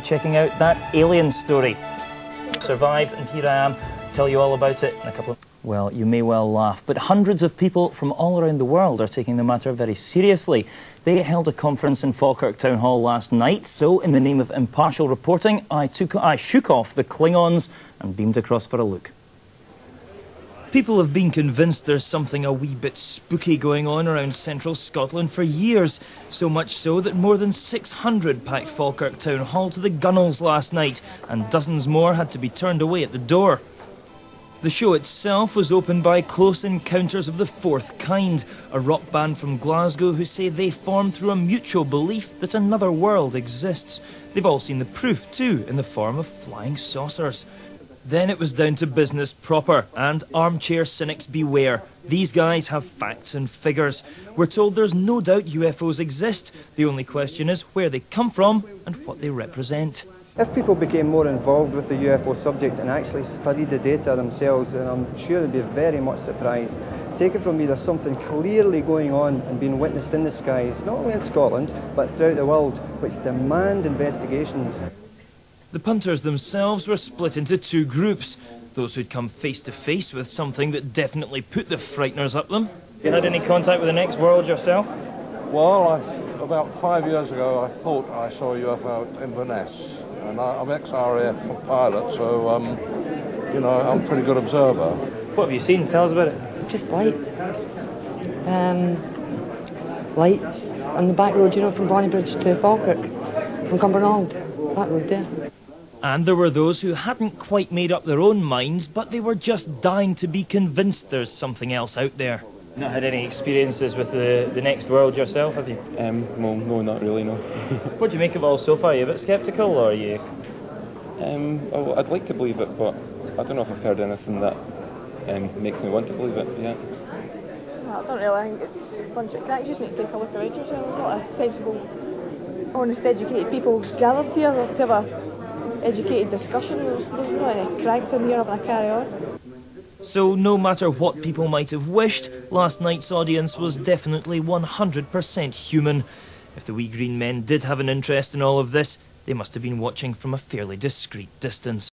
checking out that alien story. Survived, and here I am to tell you all about it in a couple of... Well, you may well laugh, but hundreds of people from all around the world are taking the matter very seriously. They held a conference in Falkirk Town Hall last night, so in the name of impartial reporting, I shook off the Klingons and beamed across for a look. People have been convinced there's something a wee bit spooky going on around central Scotland for years, so much so that more than 600 packed Falkirk Town Hall to the gunnels last night, and dozens more had to be turned away at the door. The show itself was opened by Close Encounters of the Fourth Kind, a rock band from Glasgow who say they formed through a mutual belief that another world exists. They've all seen the proof too, in the form of flying saucers. Then it was down to business proper, and armchair cynics beware. These guys have facts and figures. We're told there's no doubt UFOs exist. The only question is where they come from and what they represent. If people became more involved with the UFO subject and actually studied the data themselves, then I'm sure they'd be very much surprised. Take it from me, there's something clearly going on and being witnessed in the skies, not only in Scotland, but throughout the world, which demand investigations. The punters themselves were split into two groups. Those who'd come face to face with something that definitely put the frighteners up them. You had any contact with the next world yourself? Well, about 5 years ago I thought I saw a UFO in Inverness. And I'm ex-RAF pilot, so, you know, I'm a pretty good observer. What have you seen? Tell us about it. Just lights. Lights on the back road, you know, from Bonnybridge to Falkirk, from Cumbernauld, that road there. And there were those who hadn't quite made up their own minds, but they were just dying to be convinced there's something else out there. Not had any experiences with the next world yourself, have you? Well, no, not really, no. What do you make of it all so far? Are you a bit sceptical, or are you...? Well, I'd like to believe it, but I don't know if I've heard anything that makes me want to believe it, yet. Well, I don't really think it's a bunch of cracks. You just need to take a look around yourself. There's a lot of sensible, honest, educated people gathered here to have an educated discussion. There's not any cracks in here having a carry on. So no matter what people might have wished, last night's audience was definitely 100% human. If the wee green men did have an interest in all of this, they must have been watching from a fairly discreet distance.